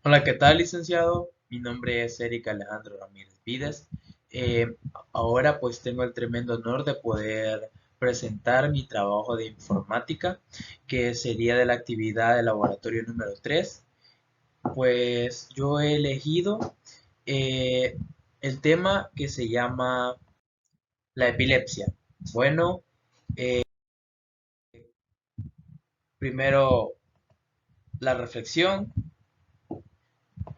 Hola, ¿qué tal, licenciado? Mi nombre es Eric Alejandro Ramírez Vides. Eh, Ahora pues tengo el tremendo honor de poder presentar mi trabajo de informática, que sería de la actividad de laboratorio número 3. Pues yo he elegido eh, el tema que se llama la epilepsia. Bueno, primero la reflexión.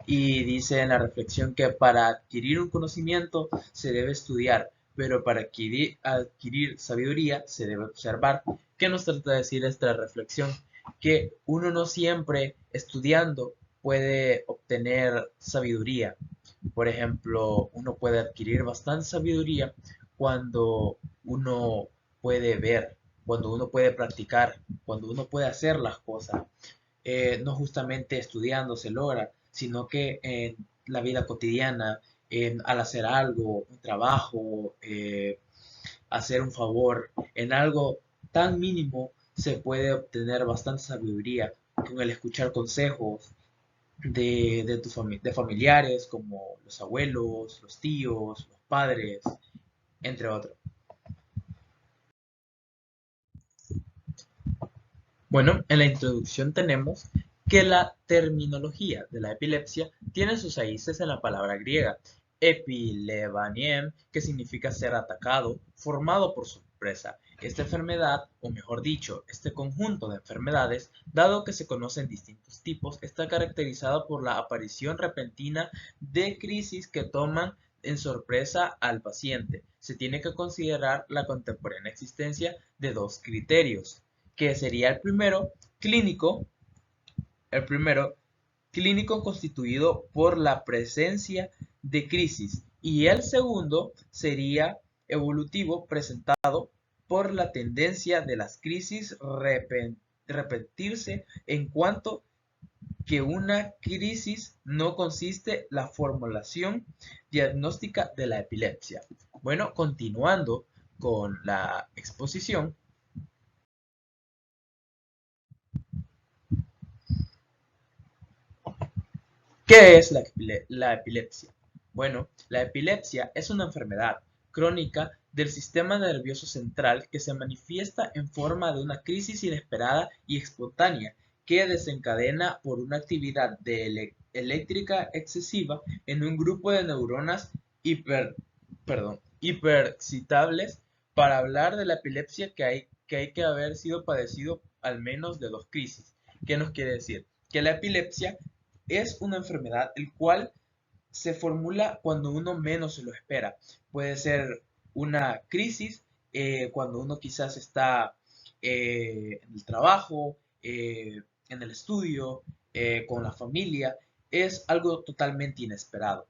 Y dice en la reflexión que para adquirir un conocimiento se debe estudiar, pero para adquirir sabiduría se debe observar. ¿Qué nos trata de decir esta reflexión? Que uno no siempre estudiando puede obtener sabiduría. Por ejemplo, uno puede adquirir bastante sabiduría cuando uno puede ver, cuando uno puede practicar, cuando uno puede hacer las cosas. No justamente estudiando se logra, sino que en la vida cotidiana, al hacer algo, un trabajo, hacer un favor, en algo tan mínimo se puede obtener bastante sabiduría con el escuchar consejos de familiares como los abuelos, los tíos, los padres, entre otros. Bueno, en la introducción tenemos que la terminología de la epilepsia tiene sus raíces en la palabra griega epilevaniem, que significa ser atacado, formado por sorpresa. Esta enfermedad, o mejor dicho, este conjunto de enfermedades, dado que se conocen distintos tipos, está caracterizado por la aparición repentina de crisis que toman en sorpresa al paciente. Se tiene que considerar la contemporánea existencia de dos criterios, que sería clínico, el primero clínico constituido por la presencia de crisis y el segundo sería evolutivo presentado por la tendencia de las crisis repetirse en cuanto que una crisis no consiste la formulación diagnóstica de la epilepsia. Bueno, continuando con la exposición, ¿qué es la epilepsia? Bueno, la epilepsia es una enfermedad crónica del sistema nervioso central que se manifiesta en forma de una crisis inesperada y espontánea que desencadena por una actividad eléctrica excesiva en un grupo de neuronas hiperexcitables. Para hablar de la epilepsia que hay que haber sido padecido al menos de dos crisis. ¿Qué nos quiere decir? Que la epilepsia es una enfermedad el cual se formula cuando uno menos se lo espera. Puede ser una crisis cuando uno quizás está en el trabajo, en el estudio, con la familia. Es algo totalmente inesperado.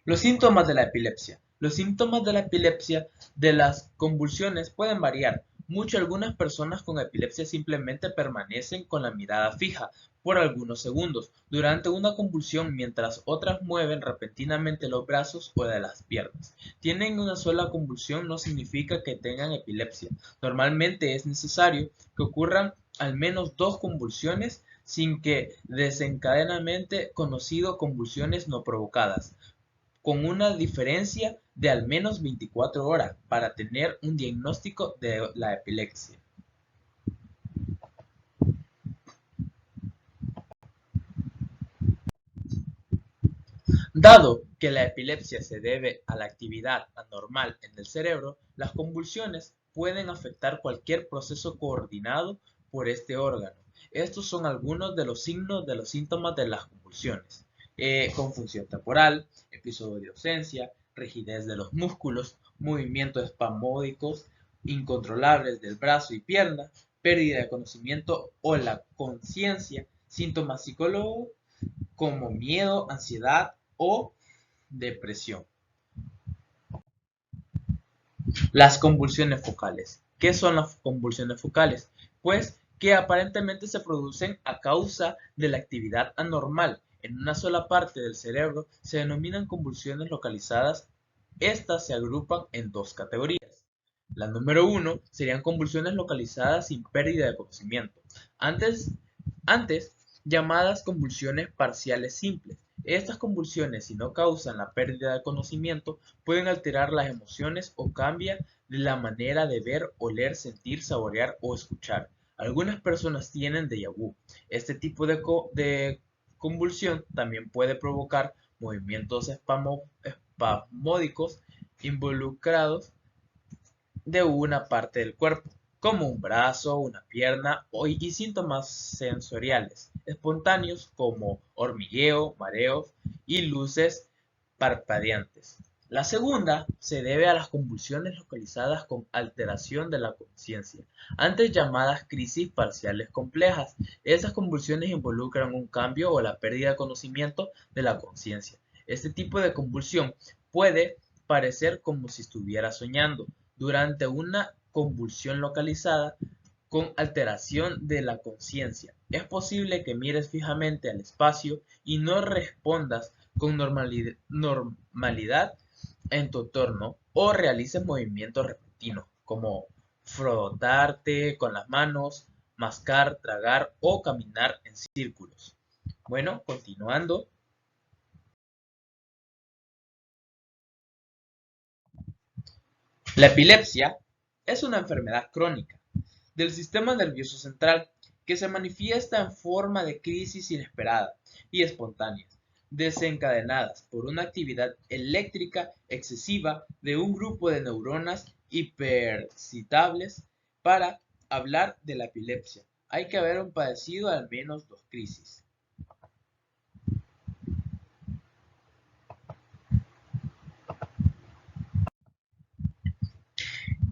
Los síntomas de la epilepsia. Los síntomas de la epilepsia de las convulsiones pueden variar. Mucho algunas personas con epilepsia simplemente permanecen con la mirada fija por algunos segundos durante una convulsión mientras otras mueven repentinamente los brazos o de las piernas. Tienen una sola convulsión no significa que tengan epilepsia. Normalmente es necesario que ocurran al menos dos convulsiones sin que desencadenamente conocido convulsiones no provocadas con una diferencia de al menos 24 horas para tener un diagnóstico de la epilepsia. Dado que la epilepsia se debe a la actividad anormal en el cerebro, las convulsiones pueden afectar cualquier proceso coordinado por este órgano. Estos son algunos de los signos de los síntomas de las convulsiones. Confusión temporal, episodio de ausencia, rigidez de los músculos, movimientos espasmódicos incontrolables del brazo y pierna, pérdida de conocimiento o la conciencia, síntomas psicólogos como miedo, ansiedad o depresión. Las convulsiones focales. ¿Qué son las convulsiones focales? Pues que aparentemente se producen a causa de la actividad anormal en una sola parte del cerebro se denominan convulsiones localizadas. Estas se agrupan en dos categorías. La número uno serían convulsiones localizadas sin pérdida de conocimiento. Antes, antes llamadas convulsiones parciales simples. Estas convulsiones, si no causan la pérdida de conocimiento, pueden alterar las emociones o cambiar la manera de ver, oler, sentir, saborear o escuchar. Algunas personas tienen déjà vu. Este tipo de convulsión también puede provocar movimientos espasmódicos involucrados de una parte del cuerpo, como un brazo, una pierna y síntomas sensoriales espontáneos como hormigueo, mareos y luces parpadeantes. La segunda se debe a las convulsiones localizadas con alteración de la conciencia, antes llamadas crisis parciales complejas. Estas convulsiones involucran un cambio o la pérdida de conocimiento de la conciencia. Este tipo de convulsión puede parecer como si estuviera soñando, durante una convulsión localizada con alteración de la conciencia. Es posible que mires fijamente al espacio y no respondas con normalidad en tu entorno o realices movimientos repentinos como frotarte con las manos, mascar, tragar o caminar en círculos. Bueno, continuando. La epilepsia es una enfermedad crónica del sistema nervioso central que se manifiesta en forma de crisis inesperadas y espontáneas, desencadenadas por una actividad eléctrica excesiva de un grupo de neuronas hiperexcitables. Para hablar de la epilepsia, hay que haber padecido al menos dos crisis.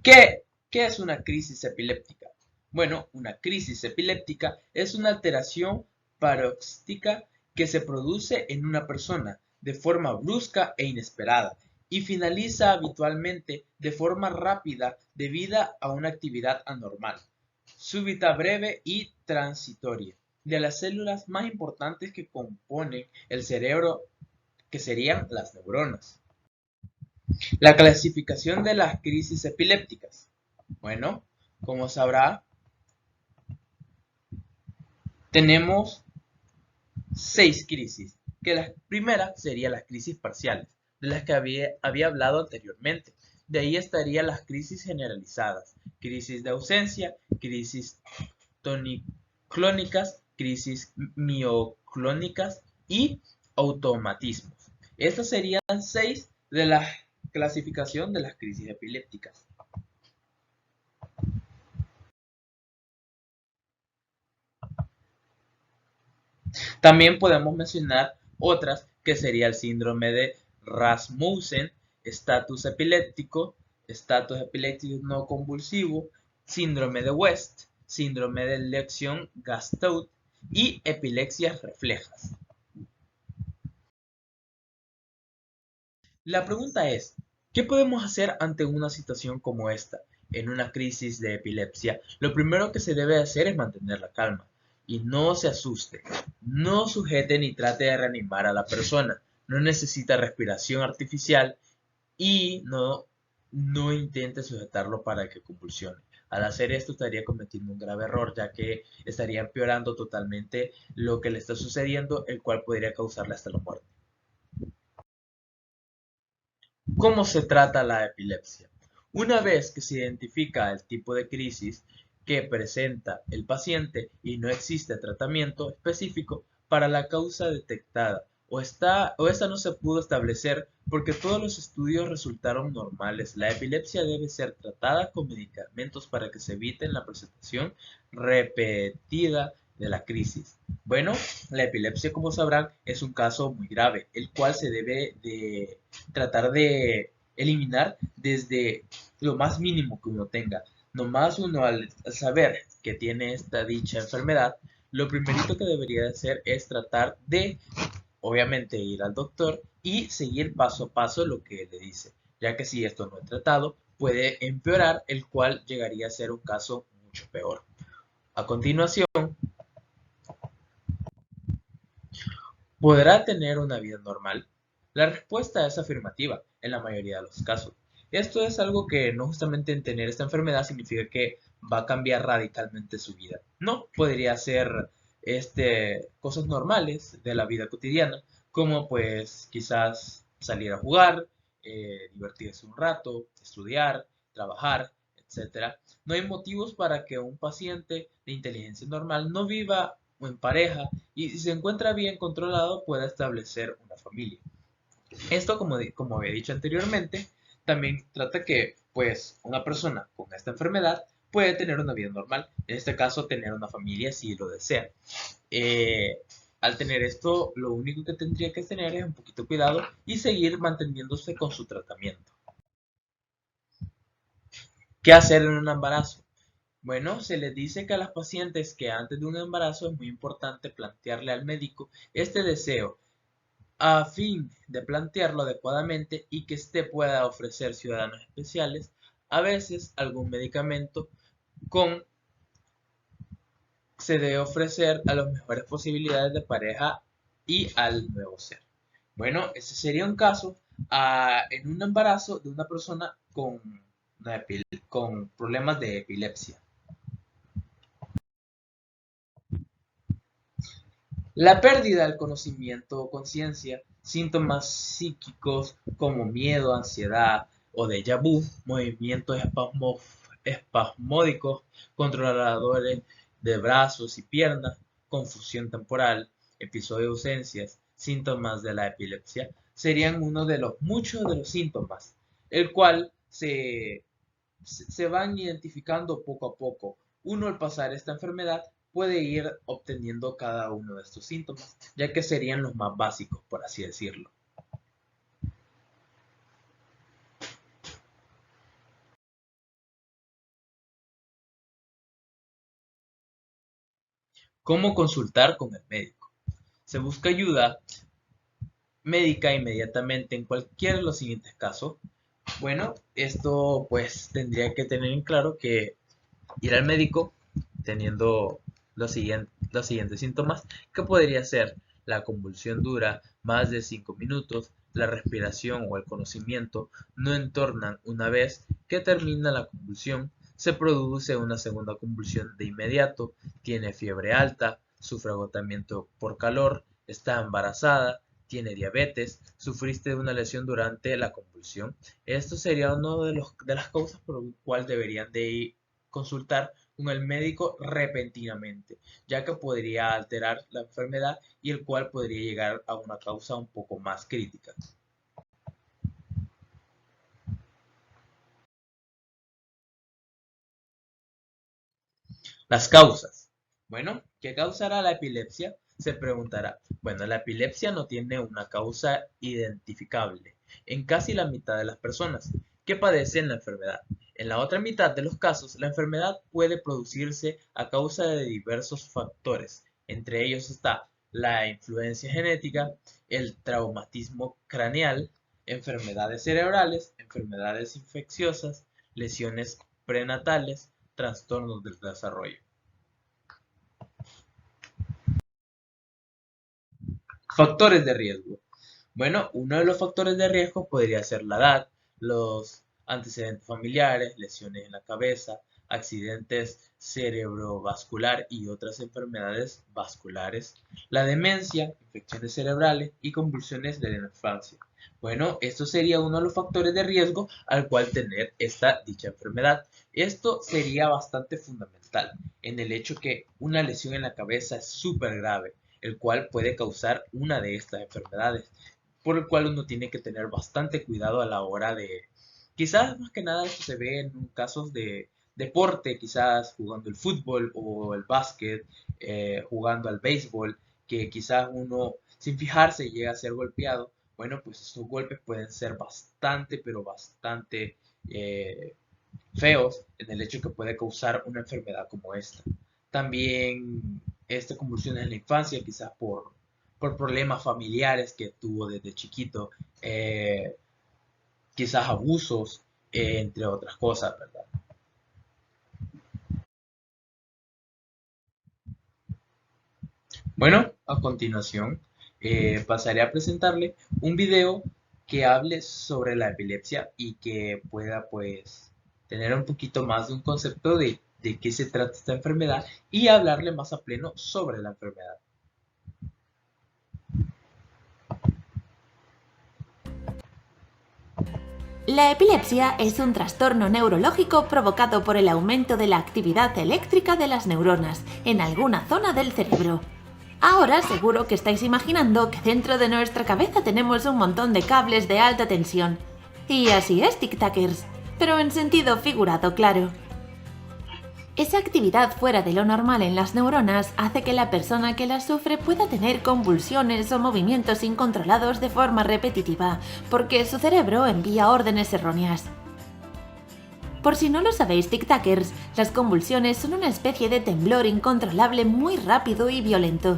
¿Qué es una crisis epiléptica? Bueno, una crisis epiléptica es una alteración paroxística que se produce en una persona de forma brusca e inesperada y finaliza habitualmente de forma rápida debido a una actividad anormal, súbita, breve y transitoria de las células más importantes que componen el cerebro, que serían las neuronas. La clasificación de las crisis epilépticas. Bueno, como sabrá, tenemos seis crisis, que la primera sería las crisis parciales, de las que había hablado anteriormente. De ahí estarían las crisis generalizadas, crisis de ausencia, crisis toniclónicas, crisis mioclónicas y automatismos. Estas serían seis de la clasificación de las crisis epilépticas. También podemos mencionar otras que sería el síndrome de Rasmussen, estatus epiléptico no convulsivo, síndrome de West, síndrome de Lesion-Gastaut y epilepsias reflejas. La pregunta es, ¿qué podemos hacer ante una situación como esta? En una crisis de epilepsia, lo primero que se debe hacer es mantener la calma y no se asuste. No sujete ni trate de reanimar a la persona. No necesita respiración artificial y no intente sujetarlo para que convulsione. Al hacer esto estaría cometiendo un grave error, ya que estaría empeorando totalmente lo que le está sucediendo, el cual podría causarle hasta la muerte. ¿Cómo se trata la epilepsia? Una vez que se identifica el tipo de crisis que presenta el paciente y no existe tratamiento específico para la causa detectada o esta no se pudo establecer porque todos los estudios resultaron normales, la epilepsia debe ser tratada con medicamentos para que se evite la presentación repetida de la crisis. Bueno, la epilepsia, como sabrán, es un caso muy grave, el cual se debe de tratar de eliminar desde lo más mínimo que uno tenga. Nomás uno al saber que tiene esta dicha enfermedad, lo primerito que debería hacer es tratar de, obviamente, ir al doctor y seguir paso a paso lo que le dice, ya que si esto no es tratado, puede empeorar, el cual llegaría a ser un caso mucho peor. A continuación, ¿podrá tener una vida normal? La respuesta es afirmativa en la mayoría de los casos. Esto es algo que no justamente en tener esta enfermedad significa que va a cambiar radicalmente su vida. No, podría ser cosas normales de la vida cotidiana, como pues quizás salir a jugar, divertirse un rato, estudiar, trabajar, etcétera. No hay motivos para que un paciente de inteligencia normal no viva en pareja y si se encuentra bien controlado pueda establecer una familia. Esto, como había dicho anteriormente, también trata que pues una persona con esta enfermedad puede tener una vida normal, en este caso tener una familia si lo desea. Eh, Al tener esto, lo único que tendría que tener es un poquito de cuidado y seguir manteniéndose con su tratamiento. ¿Qué hacer en un embarazo? Bueno, se les dice que a las pacientes que antes de un embarazo es muy importante plantearle al médico este deseo a fin de plantearlo adecuadamente y que éste pueda ofrecer ciudadanos especiales, a veces algún medicamento con se debe ofrecer a las mejores posibilidades de pareja y al nuevo ser. Bueno, ese sería un caso en un embarazo de una persona con problemas de epilepsia. La pérdida del conocimiento o conciencia, síntomas psíquicos como miedo, ansiedad o déjà vu, movimientos espasmódicos, controladores de brazos y piernas, confusión temporal, episodio de ausencias, síntomas de la epilepsia, serían uno de los muchos de los síntomas, el cual se van identificando poco a poco. Uno al pasar esta enfermedad puede ir obteniendo cada uno de estos síntomas, ya que serían los más básicos, por así decirlo. ¿Cómo consultar con el médico? Se busca ayuda médica inmediatamente en cualquiera de los siguientes casos. Bueno, esto pues tendría que tener en claro que ir al médico teniendo los siguientes síntomas, que podría ser la convulsión dura más de 5 minutos, la respiración o el conocimiento no entornan una vez que termina la convulsión, se produce una segunda convulsión de inmediato, tiene fiebre alta, sufre agotamiento por calor, está embarazada, tiene diabetes, sufriste una lesión durante la convulsión. Esto sería una de las causas por las cuales deberían de ir consultar con el médico repentinamente, ya que podría alterar la enfermedad y el cual podría llegar a una causa un poco más crítica. Las causas. Bueno, ¿qué causará la epilepsia? Se preguntará. Bueno, la epilepsia no tiene una causa identificable en casi la mitad de las personas que padecen la enfermedad. En la otra mitad de los casos, la enfermedad puede producirse a causa de diversos factores. Entre ellos está la influencia genética, el traumatismo craneal, enfermedades cerebrales, enfermedades infecciosas, lesiones prenatales, trastornos del desarrollo. Factores de riesgo. Bueno, uno de los factores de riesgo podría ser la edad, los antecedentes familiares, lesiones en la cabeza, accidentes cerebrovascular y otras enfermedades vasculares, la demencia, infecciones cerebrales y convulsiones de la infancia. Bueno, esto sería uno de los factores de riesgo al cual tener esta dicha enfermedad. Esto sería bastante fundamental en el hecho que una lesión en la cabeza es súper grave, el cual puede causar una de estas enfermedades, por el cual uno tiene que tener bastante cuidado a la hora de, quizás más que nada esto se ve en casos de deporte, quizás jugando el fútbol o el básquet, jugando al béisbol, que quizás uno sin fijarse llega a ser golpeado. Bueno, pues estos golpes pueden ser bastante, pero bastante eh, feos en el hecho que puede causar una enfermedad como esta. También convulsiones en la infancia, quizás por problemas familiares que tuvo desde chiquito, eh, quizás abusos, entre otras cosas, ¿verdad? Bueno, a continuación pasaré a presentarle un video que hable sobre la epilepsia y que pueda pues tener un poquito más de un concepto de qué se trata esta enfermedad y hablarle más a pleno sobre la enfermedad. La epilepsia es un trastorno neurológico provocado por el aumento de la actividad eléctrica de las neuronas en alguna zona del cerebro. Ahora seguro que estáis imaginando que dentro de nuestra cabeza tenemos un montón de cables de alta tensión. Y así es, tic-tackers, pero en sentido figurado, claro. Esa actividad fuera de lo normal en las neuronas hace que la persona que la sufre pueda tener convulsiones o movimientos incontrolados de forma repetitiva, porque su cerebro envía órdenes erróneas. Por si no lo sabéis, tic-tackers, las convulsiones son una especie de temblor incontrolable muy rápido y violento.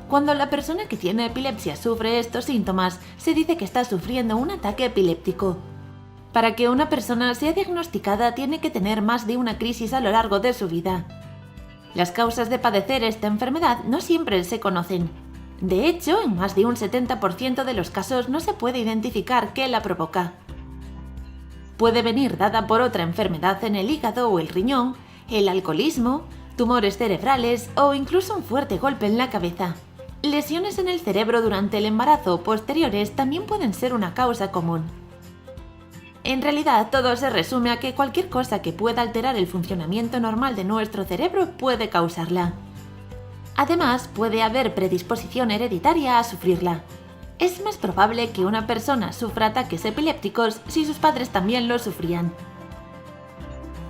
Cuando la persona que tiene epilepsia sufre estos síntomas, se dice que está sufriendo un ataque epiléptico. Para que una persona sea diagnosticada tiene que tener más de una crisis a lo largo de su vida. Las causas de padecer esta enfermedad no siempre se conocen. De hecho, en más de un 70% de los casos no se puede identificar qué la provoca. Puede venir dada por otra enfermedad en el hígado o el riñón, el alcoholismo, tumores cerebrales o incluso un fuerte golpe en la cabeza. Lesiones en el cerebro durante el embarazo o posteriores también pueden ser una causa común. En realidad, todo se resume a que cualquier cosa que pueda alterar el funcionamiento normal de nuestro cerebro puede causarla. Además, puede haber predisposición hereditaria a sufrirla. Es más probable que una persona sufra ataques epilépticos si sus padres también lo sufrían.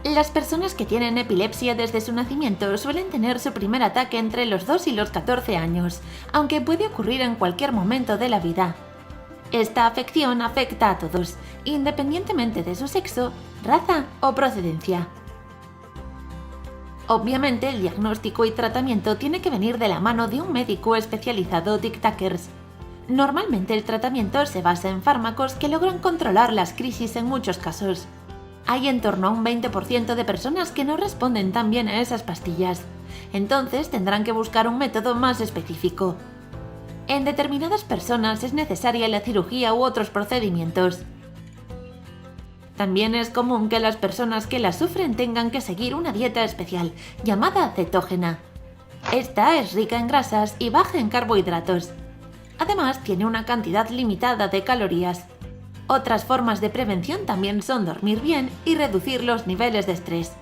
Las personas que tienen epilepsia desde su nacimiento suelen tener su primer ataque entre los 2 y los 14 años, aunque puede ocurrir en cualquier momento de la vida. Esta afección afecta a todos, independientemente de su sexo, raza o procedencia. Obviamente, el diagnóstico y tratamiento tiene que venir de la mano de un médico especializado, tic-tackers. Normalmente el tratamiento se basa en fármacos que logran controlar las crisis en muchos casos. Hay en torno a un 20% de personas que no responden tan bien a esas pastillas. Entonces tendrán que buscar un método más específico. En determinadas personas es necesaria la cirugía u otros procedimientos. También es común que las personas que la sufren tengan que seguir una dieta especial, llamada cetógena. Esta es rica en grasas y baja en carbohidratos. Además, tiene una cantidad limitada de calorías. Otras formas de prevención también son dormir bien y reducir los niveles de estrés.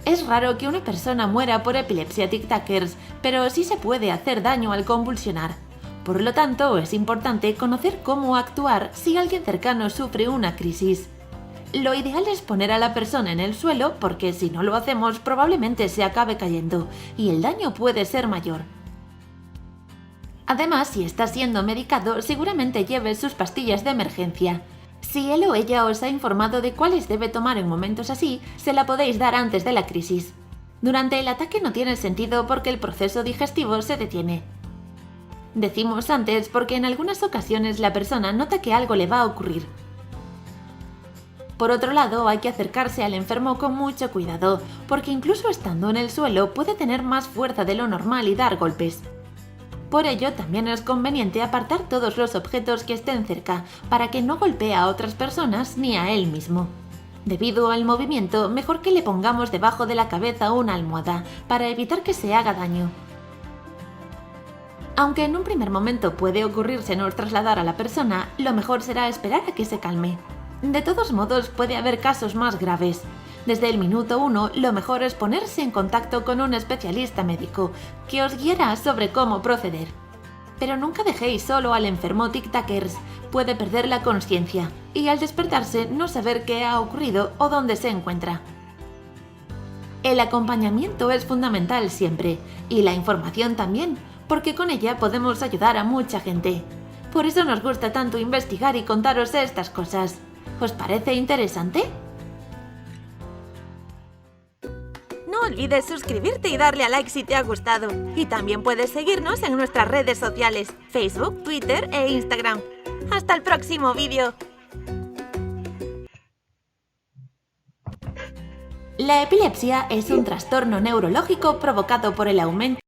Es raro que una persona muera por epilepsia, tic-tackers, pero sí se puede hacer daño al convulsionar. Por lo tanto, es importante conocer cómo actuar si alguien cercano sufre una crisis. Lo ideal es poner a la persona en el suelo porque si no lo hacemos probablemente se acabe cayendo y el daño puede ser mayor. Además, si está siendo medicado, seguramente lleve sus pastillas de emergencia. Si él o ella os ha informado de cuáles debe tomar en momentos así, se la podéis dar antes de la crisis. Durante el ataque no tiene sentido porque el proceso digestivo se detiene. Decimos antes porque en algunas ocasiones la persona nota que algo le va a ocurrir. Por otro lado, hay que acercarse al enfermo con mucho cuidado, porque incluso estando en el suelo puede tener más fuerza de lo normal y dar golpes. Por ello, también es conveniente apartar todos los objetos que estén cerca, para que no golpee a otras personas ni a él mismo. Debido al movimiento, mejor que le pongamos debajo de la cabeza una almohada, para evitar que se haga daño. Aunque en un primer momento puede ocurrírsenos trasladar a la persona, lo mejor será esperar a que se calme. De todos modos, puede haber casos más graves. Desde el minuto 1, lo mejor es ponerse en contacto con un especialista médico, que os guiará sobre cómo proceder. Pero nunca dejéis solo al enfermo, tic-tackers, puede perder la conciencia y al despertarse no saber qué ha ocurrido o dónde se encuentra. El acompañamiento es fundamental siempre, y la información también, porque con ella podemos ayudar a mucha gente. Por eso nos gusta tanto investigar y contaros estas cosas. ¿Os parece interesante? No olvides suscribirte y darle a like si te ha gustado. Y también puedes seguirnos en nuestras redes sociales, Facebook, Twitter e Instagram. ¡Hasta el próximo vídeo! La epilepsia es un trastorno neurológico provocado por el aumento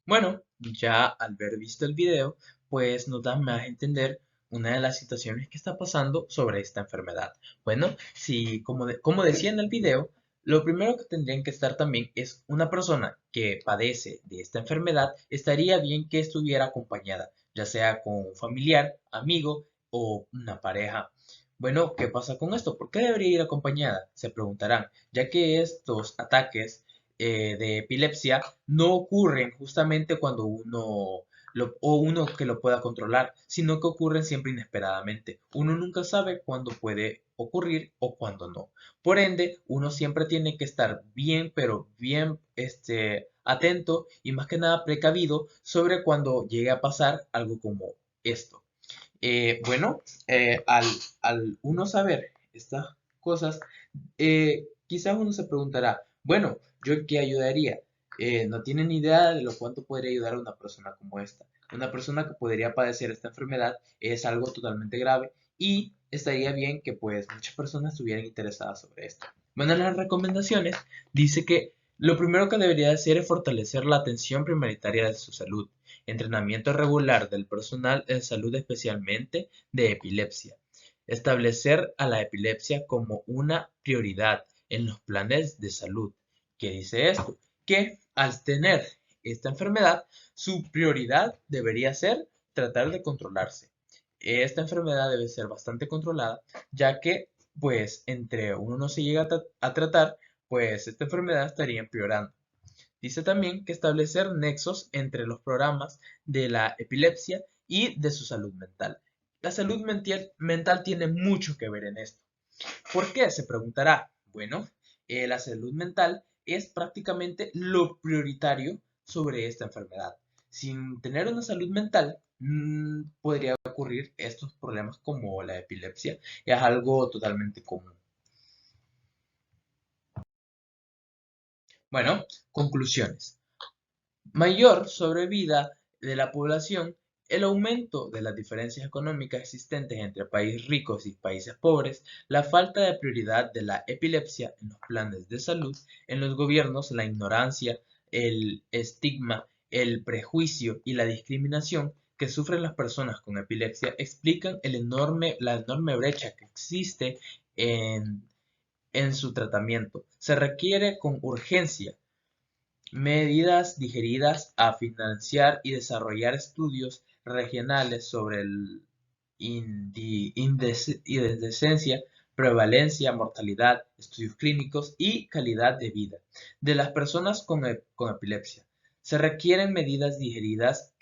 Bueno, ya al ver visto el video, pues nos da más a entender una de las situaciones que está pasando sobre esta enfermedad. Bueno, si como decía en el video, lo primero que tendrían que estar también es una persona que padece de esta enfermedad, estaría bien que estuviera acompañada, ya sea con un familiar, amigo o una pareja. Bueno, ¿qué pasa con esto? ¿Por qué debería ir acompañada? Se preguntarán, ya que estos ataques de epilepsia no ocurren justamente cuando uno que lo pueda controlar, sino que ocurren siempre inesperadamente. Uno nunca sabe cuándo puede ocurrir o cuándo no. Por ende, uno siempre tiene que estar bien, pero bien, atento y más que nada precavido sobre cuando llegue a pasar algo como esto. Bueno, al uno saber estas cosas, quizás uno se preguntará, bueno, ¿yo en qué ayudaría? No tienen ni idea de lo cuánto podría ayudar a una persona como esta. Una persona que podría padecer esta enfermedad es algo totalmente grave y estaría bien que pues muchas personas estuvieran interesadas sobre esto. Bueno, las recomendaciones dice que lo primero que debería hacer es fortalecer la atención prioritaria de su salud, entrenamiento regular del personal de salud especialmente de epilepsia, establecer a la epilepsia como una prioridad en los planes de salud. ¿Qué dice esto? Que al tener esta enfermedad, su prioridad debería ser tratar de controlarse. Esta enfermedad debe ser bastante controlada, ya que, pues, entre uno no se llega a tratar, pues esta enfermedad estaría empeorando. Dice también que establecer nexos entre los programas de la epilepsia y de su salud mental. La salud mental tiene mucho que ver en esto. ¿Por qué? Se preguntará. Bueno, la salud mental es prácticamente lo prioritario sobre esta enfermedad. Sin tener una salud mental, podría ocurrir estos problemas como la epilepsia. Es algo totalmente común. Bueno, conclusiones. Mayor sobrevida de la población, el aumento de las diferencias económicas existentes entre países ricos y países pobres, la falta de prioridad de la epilepsia en los planes de salud, en los gobiernos, la ignorancia, el estigma, el prejuicio y la discriminación que sufren las personas con epilepsia explican la enorme brecha que existe en, en su tratamiento. Se requiere con urgencia medidas dirigidas a financiar y desarrollar estudios regionales sobre el indecencia, prevalencia, mortalidad, estudios clínicos y calidad de vida de las personas con epilepsia. Se requieren medidas dirigidas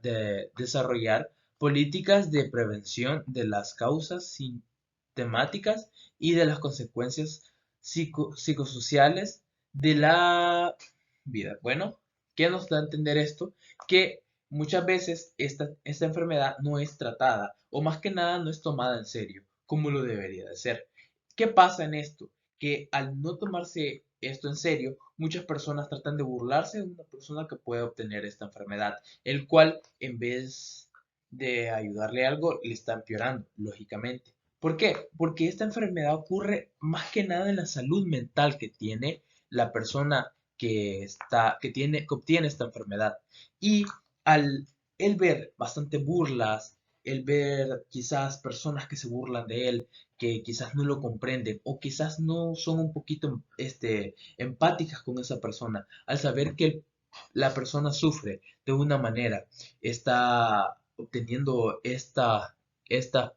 de desarrollar políticas de prevención de las causas sintomáticas y de las consecuencias psicosociales de la vida. Bueno, ¿qué nos da a entender esto? Que muchas veces esta enfermedad no es tratada o más que nada no es tomada en serio como lo debería de ser. ¿Qué pasa en esto? Que al no tomarse esto en serio, muchas personas tratan de burlarse de una persona que puede obtener esta enfermedad, el cual en vez de ayudarle algo, le está empeorando, lógicamente. ¿Por qué? Porque esta enfermedad ocurre más que nada en la salud mental que tiene la persona que obtiene esta enfermedad. Y al el ver bastante burlas, el ver quizás personas que se burlan de él, que quizás no lo comprenden o quizás no son un poquito empáticas con esa persona, al saber que la persona sufre de una manera, está obteniendo esta, estas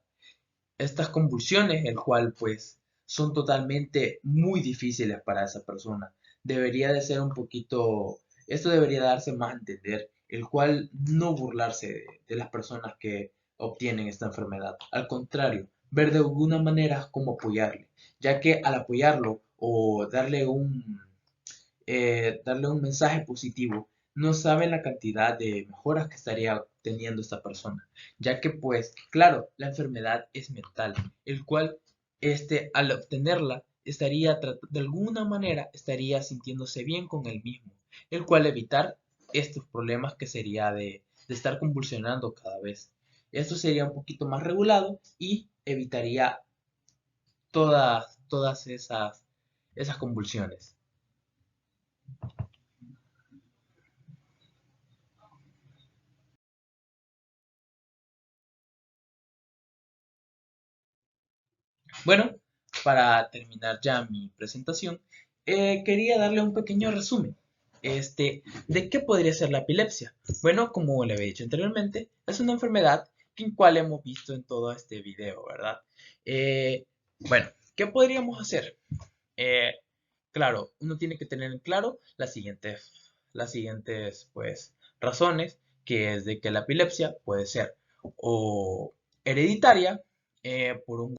convulsiones, el cual pues son totalmente muy difíciles para esa persona. Debería de ser un poquito, esto debería darse más a entender, el cual no burlarse de las personas que obtienen esta enfermedad. Al contrario, ver de alguna manera cómo apoyarle, ya que al apoyarlo o darle un mensaje positivo, no saben la cantidad de mejoras que estaría teniendo esta persona, ya que pues, claro, la enfermedad es mental, el cual al obtenerla de alguna manera estaría sintiéndose bien con él mismo, el cual evitar estos problemas que sería de estar convulsionando cada vez. Esto sería un poquito más regulado y evitaría todas esas convulsiones. Bueno, para terminar ya mi presentación, quería darle un pequeño resumen. ¿De qué podría ser la epilepsia? Bueno, como le había dicho anteriormente, es una enfermedad en cual hemos visto en todo este video, ¿verdad? Bueno, ¿qué podríamos hacer? Eh, claro, uno tiene que tener en claro las siguientes, pues, razones, que es de que la epilepsia puede ser o hereditaria, por un